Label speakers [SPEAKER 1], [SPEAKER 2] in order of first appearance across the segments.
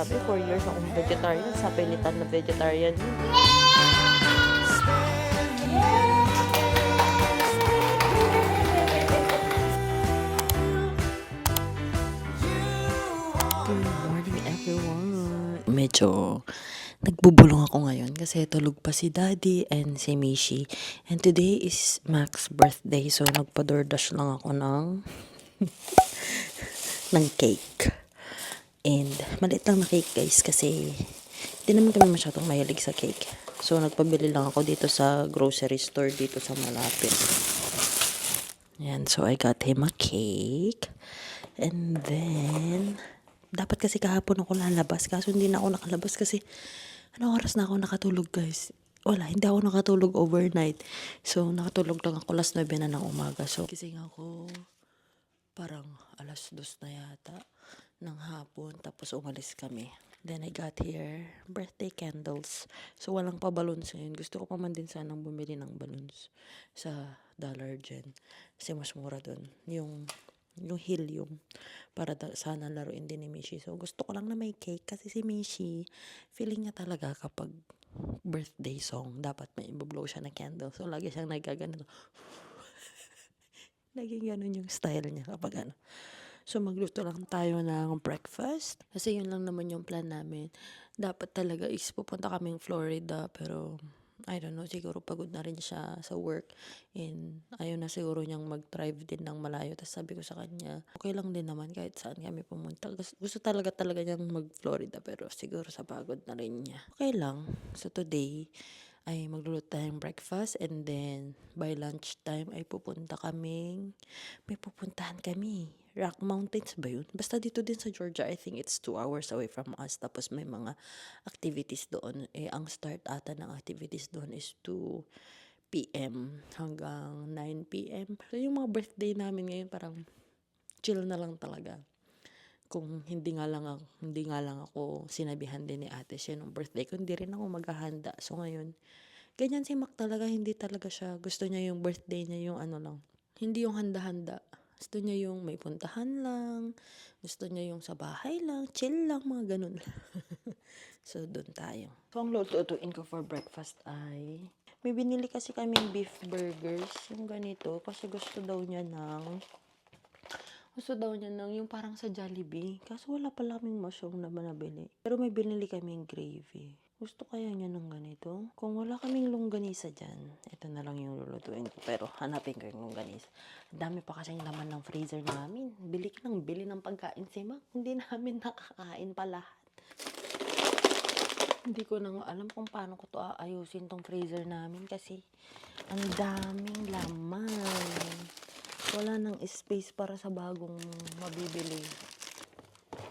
[SPEAKER 1] Grabe, 4 years akong vegetarian. Sa pilitan na vegetarian yun. Good morning, everyone. Medyo nagbubulong ako ngayon kasi tulog pa si Daddy and si Mishi. And today is Mac's birthday, so nagpa-DoorDash lang ako ng cake. And maliit lang na cake, guys, kasi hindi naman kami masyadong mahilig sa cake. So nagpabili lang ako dito sa grocery store dito sa malapit. Yan, so I got him a cake. And then dapat kasi kahapon ako lalabas, kaso hindi na ako nakalabas kasi anong oras na ako nakatulog, guys? Wala, hindi ako nakatulog overnight. So nakatulog lang ako last 9 na ng umaga. So gising ako parang alas 2 na yata ng hapon, tapos umalis kami. Then I got here birthday candles. So walang pa balloons ngayon. Gusto ko pa man din sanang bumili ng balloons sa Dollar Gen kasi mas mura dun. Yung helium para sana laruin din ni Mishi. So gusto ko lang na may cake kasi si Mishi feeling niya talaga kapag birthday song dapat may ibablow siya na candle. So lagi siyang nagagano. Naging ganun yung style niya kapag ano. So magluto lang tayo ng breakfast kasi yun lang naman yung plan namin. Dapat talaga is pupunta kaming Florida pero I don't know, siguro pagod na rin siya sa work and ayaw na siguro niyang mag-drive din ng malayo. Tapos sabi ko sa kanya, okay lang din naman kahit saan kami pumunta. Gusto talaga niyang mag-Florida pero siguro sa pagod na rin niya. Okay lang. So today ay magluluto tayong breakfast and then by lunchtime ay may pupuntahan kami. Rock Mountains ba yun? Basta dito din sa Georgia, I think it's 2 hours away from us. Tapos may mga activities doon. Ang start ata ng activities doon is 2 p.m. hanggang 9 p.m. So yung mga birthday namin ngayon parang chill na lang talaga. Kung hindi nga lang ako sinabihan din ni ate siya nung birthday ko, hindi rin ako maghahanda. So ngayon, ganyan si Mac talaga, hindi talaga siya. Gusto niya yung birthday niya yung ano lang. Hindi yung handa-handa. Gusto niya yung may puntahan lang. Gusto niya yung sa bahay lang, chill lang, mga ganun. So, doon tayo. So, ang lutuin ko for breakfast ay may binili kasi kaming beef burgers. Yung ganito. Kasi gusto daw niya yung parang sa Jollibee. Kaso wala pala kaming mushroom na nabili. Pero may binili kaming gravy. Gusto kaya niya ng ganito? Kung wala kaming longganisa dyan, ito na lang yung lulutuin ko. Pero hanapin ko yung longganisa. Ang dami pa kasing laman ng freezer namin. Bili ng pagkain si Mac. Hindi namin nakakain pa lahat. Hindi ko na alam kung paano ko to aayusin tong freezer namin kasi ang daming laman. Wala nang space para sa bagong mabibili.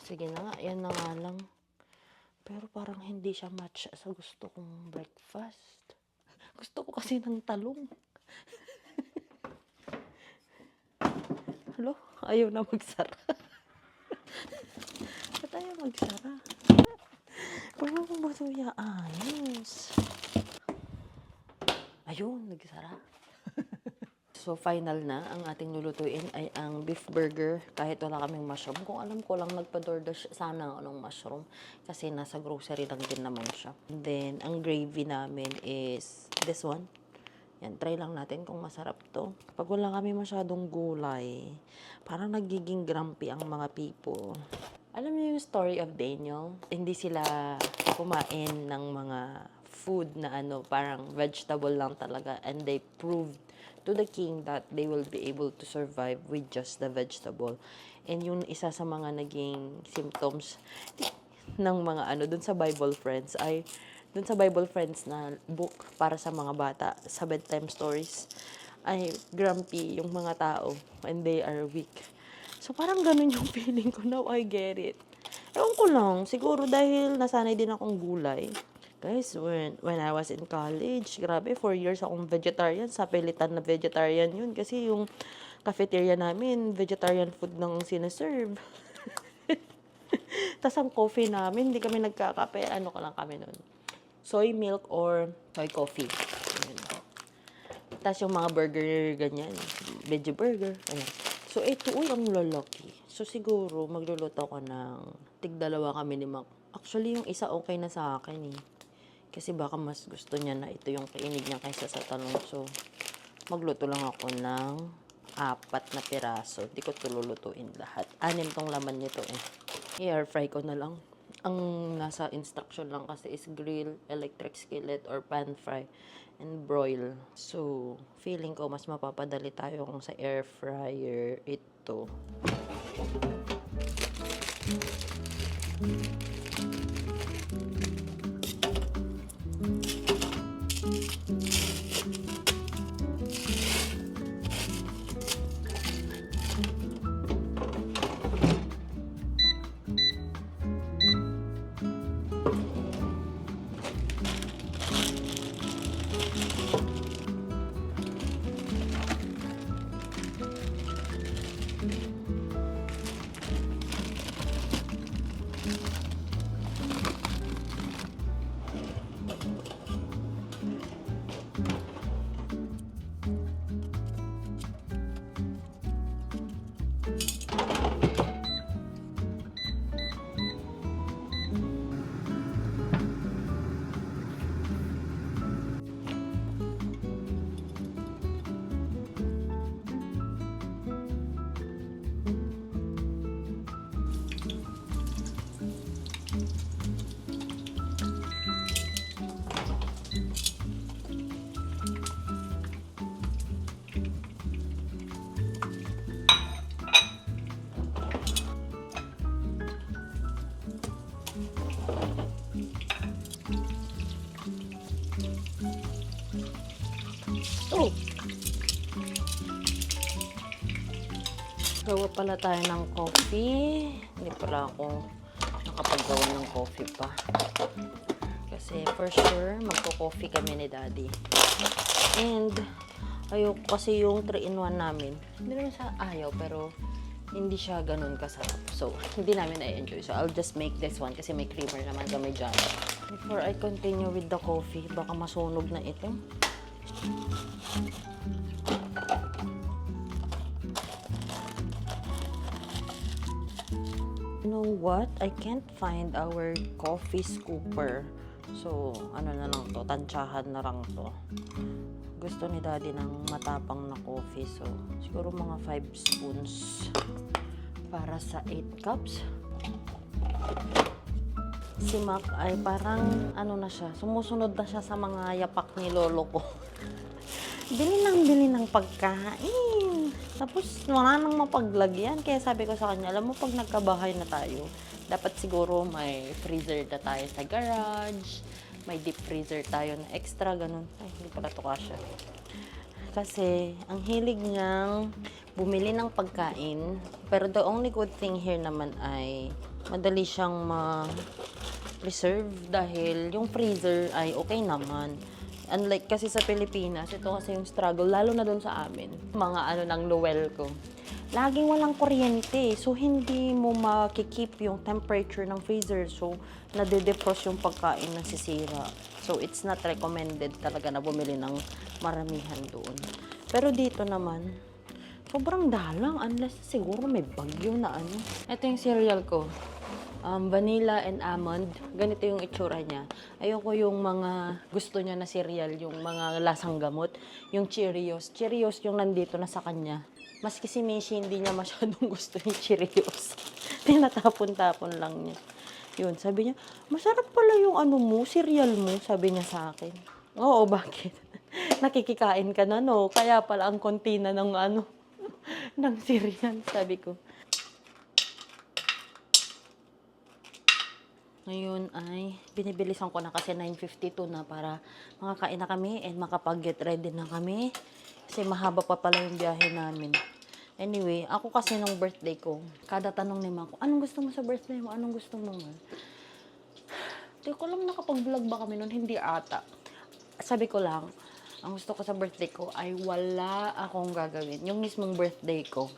[SPEAKER 1] Sige na nga, yan na nga lang. Pero parang hindi siya match sa gusto kong breakfast. Gusto ko kasi ng talong. Hello? Ayaw na magsara. Ba't ayaw magsara? Paano ko ba ito ayos? Ayun, nagsara. So, final na. Ang ating lulutuin ay ang beef burger. Kahit wala kaming mushroom. Kung alam ko lang, nagpa-DoorDash sana ng mushroom. Kasi nasa grocery lang din naman siya. And then, ang gravy namin is this one. Yan, try lang natin kung masarap to. Pag wala kami masyadong gulay, parang nagiging grumpy ang mga people. Alam niyo yung story of Daniel? Hindi sila kumain ng mga food na parang vegetable lang talaga. And they proved to the king that they will be able to survive with just the vegetable. And yung isa sa mga naging symptoms ng mga dun sa Bible Friends na book para sa mga bata, sa bedtime stories, ay grumpy yung mga tao and they are weak. So parang ganun yung feeling ko, now I get it. Ewan ko lang, siguro dahil nasanay din akong gulay. Guys, when I was in college, grabe, 4 years akong vegetarian. Sa pilitan na vegetarian yun. Kasi yung cafeteria namin, vegetarian food nang sinaserve. Tapos ang coffee namin, hindi kami nagkakape. Ano ka lang kami nun? Soy milk or soy coffee. Tapos yung mga burger, ganyan. Veggie burger. Ayan. So, ito, ang lalaki. So, siguro, magluluto ko ng tig-2 kami ni Mac. Actually, yung isa okay na sa akin eh. Kasi baka mas gusto niya na ito yung kainig niya kaysa sa talong. So, magluto lang ako ng 4 na piraso. Di ko ito lulutuin lahat. 6 tong laman nito eh. I-air fry ko na lang. Ang nasa instruction lang kasi is grill, electric skillet, or pan fry, and broil. So, feeling ko mas mapapadali tayo kung sa air fryer ito. Oh! Gawa pala tayo ng coffee. Hindi pala ako nakapaggawa ng coffee pa. Kasi for sure, magko-coffee kami ni Daddy. And, ayoko kasi yung 3-in-1 namin. Hindi naman sa ayaw, pero hindi siya ganun kasarap. So, hindi namin na-enjoy. So, I'll just make this one kasi may creamer naman kami dyan. Before I continue with the coffee, baka masunog na ito. You know what? I can't find our coffee scooper. So, ano na lang to, tansyahan na lang to. Gusto ni Daddy ng matapang na coffee. So, siguro mga 5 spoons para sa 8 cups. Si Mac ay parang, ano na siya, sumusunod na siya sa mga yapak ni lolo ko. Bili ng pagkain. Tapos, wala nang mapaglagyan. Kaya sabi ko sa kanya, alam mo, pag nagkabahay na tayo, dapat siguro may freezer na tayo sa garage, may deep freezer tayo na extra, ganun. Ay, hindi pala to kasya. Kasi, ang hilig niyang bumili ng pagkain. Pero the only good thing here naman ay madali siyang ma-preserve dahil yung freezer ay okay naman. Unlike kasi sa Pilipinas, ito kasi yung struggle, lalo na doon sa amin. Mga ano ng Lowell ko. Laging walang kuryente. So, hindi mo makikip yung temperature ng freezer. So, nade-defrost yung pagkain na sisira. So, it's not recommended talaga na bumili ng maramihan doon. Pero dito naman, sobrang dalang. Unless siguro may bagyo na ano. Ito yung cereal ko. Vanilla and almond. Ganito yung itsura niya. Ayoko yung mga gusto niya na cereal, yung mga lasang gamot. Yung Cheerios. Cheerios yung nandito na sa kanya. Maski si Mishi, hindi niya masyadong gusto yung Cheerios. Tinatapon-tapon lang niya. Yun, sabi niya, masarap pala yung ano mo, cereal mo, sabi niya sa akin. Oo, bakit? Nakikikain ka na, no? Kaya pala ang konti na ng ano, ng cereal, sabi ko. Ngayon ay binibilisan ko na kasi 9:52 na para makakain na kami and makapag-get ready na kami. Kasi mahaba pa pala yung biyahe namin. Anyway, ako kasi nung birthday ko, kada tanong ni Mako, anong gusto mo sa birthday mo? Anong gusto mo nga? Hindi ko lang nakapag-vlog ba kami noon, hindi ata. Sabi ko lang, ang gusto ko sa birthday ko ay wala akong gagawin. Yung mismong birthday ko,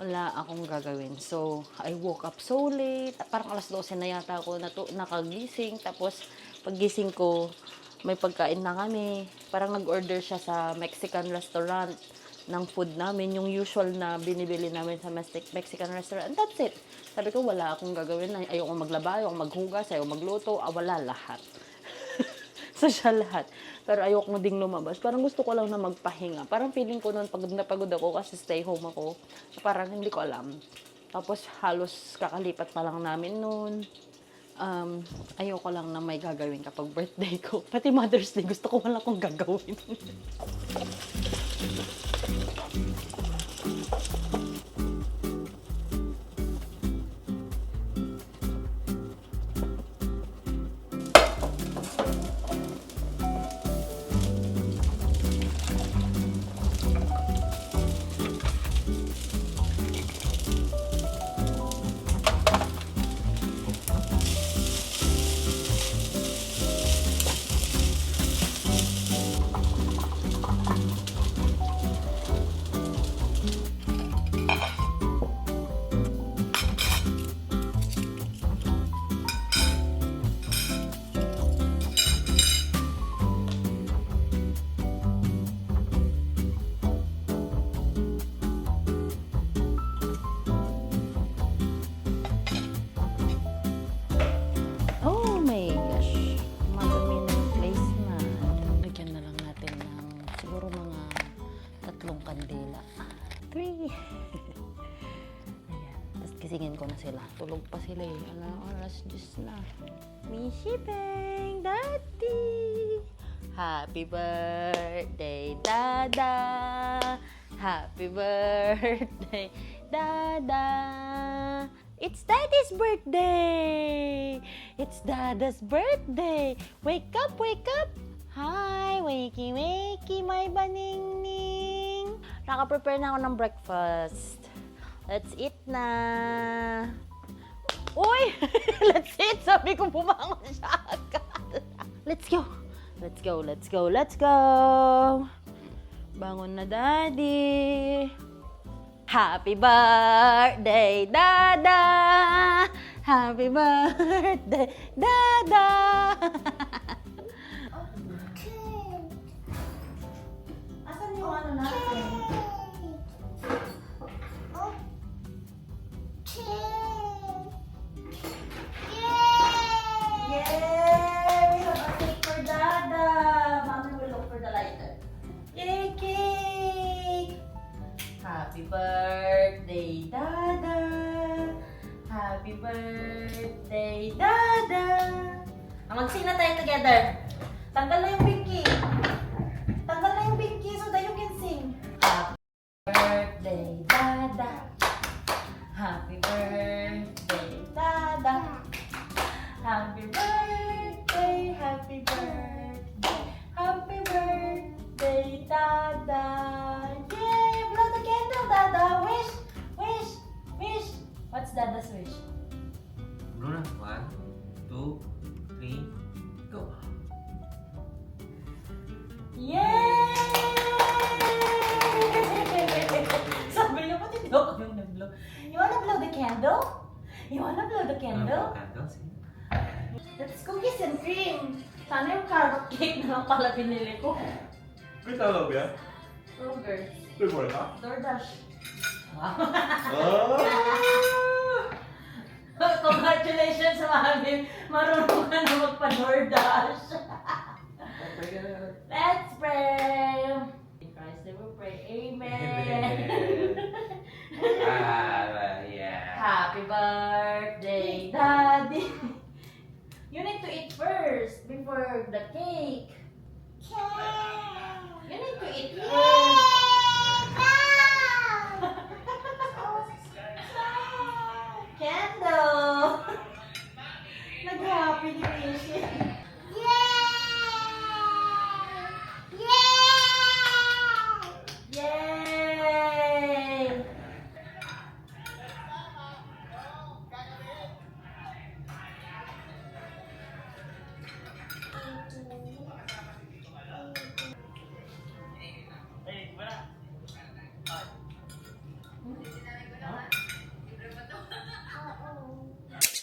[SPEAKER 1] wala akong gagawin. So, I woke up so late. Parang alas 12 na yata ako nakagising. Tapos, paggising ko, may pagkain na kami. Parang nag-order siya sa Mexican restaurant. ng food namin, yung usual na binibili namin sa Mexican restaurant. That's it. Sabi ko, wala akong gagawin. Ayoko maglaba, ayoko maghugas, ayoko magluto. Wala lahat. So, siya lahat. Pero ayoko ding lumabas. Parang gusto ko lang na magpahinga. Parang feeling ko noon, pagod na pagod ako kasi stay home ako. Parang hindi ko alam. Tapos, halos kakalipat pa lang namin noon. Ayoko lang na may gagawin kapag birthday ko. Pati Mother's Day, gusto ko wala akong gagawin. Oh my gosh. Madumi na yung placement. Lagyan na lang natin ng siguro mga 3 kandila. 3. Ayan. Tapos kisingin ko na sila. Tulog pa sila eh. Alas 10 na. Mishi Bang! Daddy! Happy birthday, Dada! Happy birthday, Dada! It's Daddy's birthday! It's Dada's birthday! Wake up, wake up! Hi, wakey, wakey, my baningning! Naka-prepare na ako ng breakfast. Let's eat na! Uy! Let's eat! Sabi ko bumangon siya agad. Let's go! Let's go, let's go, let's go! Bangon na, Daddy! Happy birthday, Dada! Happy birthday, Dada! Asan yung ano natin? Yay! We have a cake for Dada! Mommy will look for the lighter. Yay, cake! Happy birthday, Dada! Happy birthday, Dada! Mag-sing na tayo together. Tanggal na yung binky. Tanggal na yung binky so that you can sing. Happy birthday, Dada! Happy birthday, Dada! Happy birthday, happy birthday, happy birthday, Dada! Yay! Blow the candle, Dada! Wish! Wish! Wish! What's Dada's wish?
[SPEAKER 2] Bruna, 1, 2, 3, go!
[SPEAKER 1] Yay! Sabi niya, pati di ako yung nag-blow. You wanna blow the candle? You wanna blow the candle?
[SPEAKER 2] Candles?
[SPEAKER 1] That's cookies and cream. Sana yung carrot cake na lang pala binili ko.
[SPEAKER 3] May tawag yan?
[SPEAKER 1] Burgers.
[SPEAKER 3] May boy ka?
[SPEAKER 1] DoorDash. Wow.
[SPEAKER 3] Ah!
[SPEAKER 1] Congratulations, Mami. Marunong ka na magpa-DoorDash. Let's pray. In Christ name we pray. Amen.
[SPEAKER 2] Yeah.
[SPEAKER 1] Happy birthday, Daddy. You need to eat first before the cake. You need to eat first. Candle. Nag-happy ni Mishi.
[SPEAKER 4] Yay!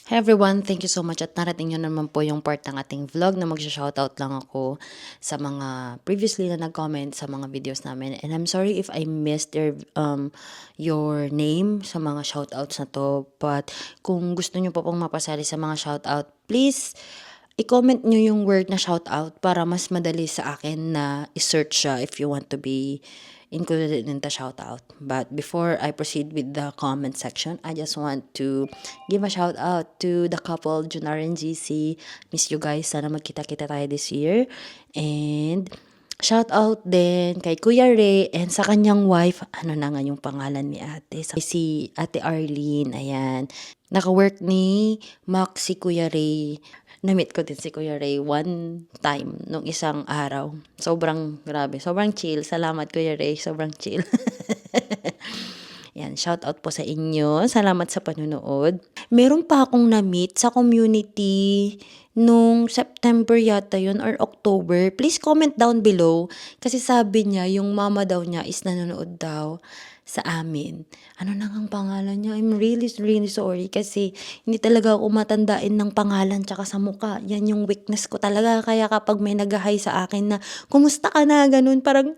[SPEAKER 1] Hi everyone, thank you so much at narating nyo naman po yung part ng ating vlog na magsha-shoutout lang ako sa mga previously na nag-comment sa mga videos namin. And I'm sorry if I missed your name sa mga shoutouts na to. But kung gusto nyo po pong mapasali sa mga shoutout, please i-comment nyo yung word na shoutout para mas madali sa akin na i-search siya if you want to be included in the shoutout. But before I proceed with the comment section, I just want to give a shout out to the couple, Junar and GC. Miss you guys. Sana magkita-kita tayo this year. And shout out din kay Kuya Ray and sa kanyang wife. Ano na nga yung pangalan ni ate? Si Ate Arlene. Ayan. Naka-work ni Mac si Kuya Ray. Na-meet ko din si Kuya Ray one time nung isang araw. Sobrang grabe. Sobrang chill. Salamat Kuya Ray. Sobrang chill. Yan, shout out po sa inyo. Salamat sa panunood. Meron pa akong na-meet sa community nung September yata yun or October. Please comment down below. Kasi sabi niya, yung mama daw niya is nanonood daw sa amin. Ano na ang pangalan niya? I'm really, really sorry kasi hindi talaga ako matandain ng pangalan tsaka sa muka. Yan yung weakness ko talaga. Kaya kapag may nag-hi sa akin na, kumusta ka na? Ganun, parang,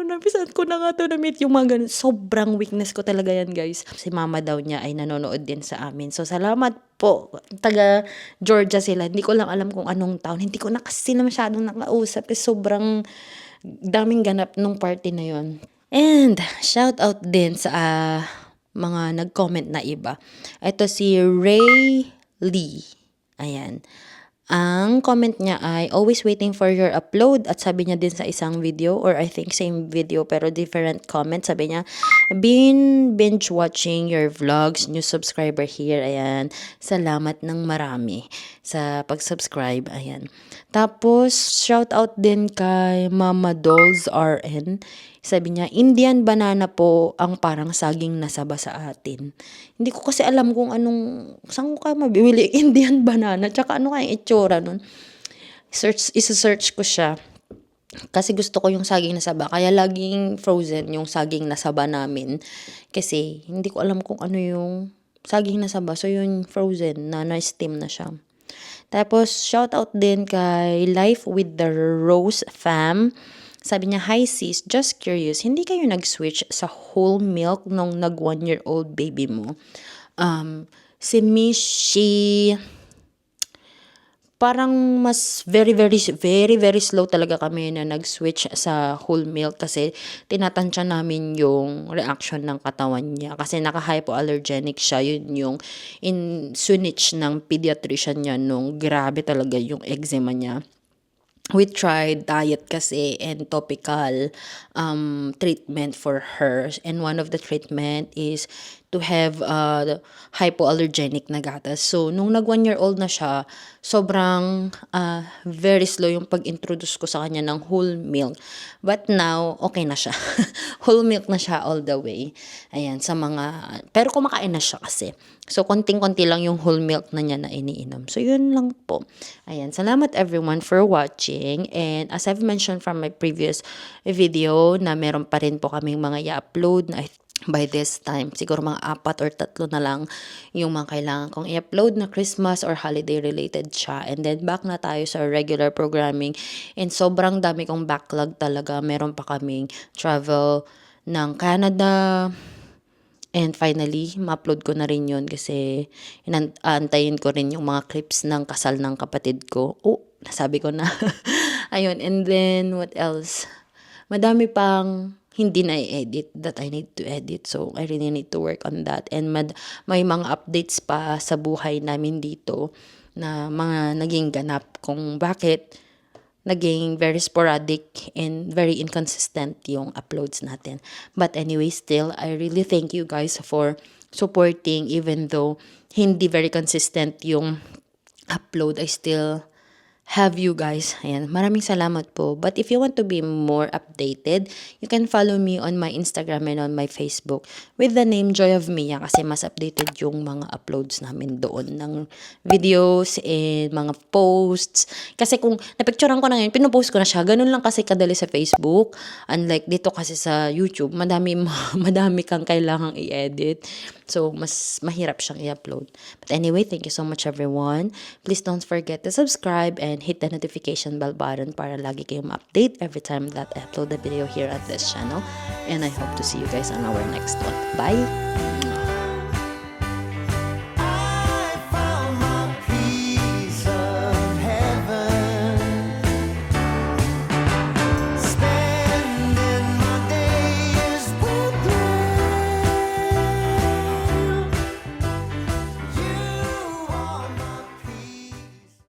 [SPEAKER 1] napisan ko na nga to na-meet yung mga ganun. Sobrang weakness ko talaga yan, guys. Si mama daw niya ay nanonood din sa amin. So, salamat po. Taga Georgia sila. Hindi ko lang alam kung anong town. Hindi ko na kasi na masyadong nakausap. Sobrang daming ganap nung party na yon. And shout out din sa mga nag-comment na iba. Ito si Ray Lee. Ayan. Ang comment niya ay always waiting for your upload at sabi niya din sa isang video or I think same video pero different comment. Sabi niya, been binge watching your vlogs, new subscriber here. Ayan. Salamat ng marami sa pag-subscribe. Ayan. Tapos shout out din kay Mama Dolls RN. Sabi niya, Indian banana po ang parang saging nasaba sa atin. Hindi ko kasi alam kung saan ko kayo mabibili Indian banana, tsaka ano kayang itsura nun. Isa-search ko siya. Kasi gusto ko yung saging nasaba, kaya laging frozen yung saging nasaba namin. Kasi hindi ko alam kung ano yung saging nasaba, so yung frozen na na-steam na siya. Tapos, shout out din kay Life with the Rose Fam. Sabi niya, hi sis, just curious, hindi kayo nag-switch sa whole milk nung nag 1-year-old baby mo? Si Mishi, parang mas very slow talaga kami na nag-switch sa whole milk kasi tinatansya namin yung reaction ng katawan niya kasi naka-hypoallergenic siya. Yun yung sunich ng pediatrician niya nung grabe talaga yung eczema niya. We tried diet kasi and topical treatment for her. And one of the treatment is to have hypoallergenic na gatas. So, nung nag 1-year-old na siya, sobrang very slow yung pag-introduce ko sa kanya ng whole milk. But now, okay na siya. Whole milk na siya all the way. Ayan, pero kumakain na siya kasi. So, konting-konti lang yung whole milk na niya na iniinom. So, yun lang po. Ayan, salamat everyone for watching. And as I've mentioned from my previous video, na meron pa rin po kaming mga i-upload na by this time. Siguro mga 4 or 3 na lang yung mga kailangan kong i-upload na Christmas or holiday related siya. And then, back na tayo sa regular programming. And sobrang dami kong backlog talaga. Meron pa kaming travel ng Canada. And finally, ma-upload ko na rin yun kasi antayin ko rin yung mga clips ng kasal ng kapatid ko. Oh, nasabi ko na. Ayun, and then what else? Madami pang hindi na i-edit that I need to edit. So, I really need to work on that. And may mga updates pa sa buhay namin dito na mga naging ganap kung bakit naging very sporadic and very inconsistent yung uploads natin. But anyway, still, I really thank you guys for supporting even though hindi very consistent yung upload. I still have you guys. Ayan, maraming salamat po. But if you want to be more updated, you can follow me on my Instagram and on my Facebook with the name Joy of Mia kasi mas updated yung mga uploads namin doon ng videos and mga posts. Kasi kung napicturean ko na ngayon, pinopost ko na siya. Ganun lang kasi kadali sa Facebook. Unlike dito kasi sa YouTube, madami kang kailangang i-edit. So, mas mahirap siyang i-upload. But anyway, thank you so much everyone. Please don't forget to subscribe and hit the notification bell button para lagi kayong ma-update every time that I upload a video here at this channel. And I hope to see you guys on our next one. Bye!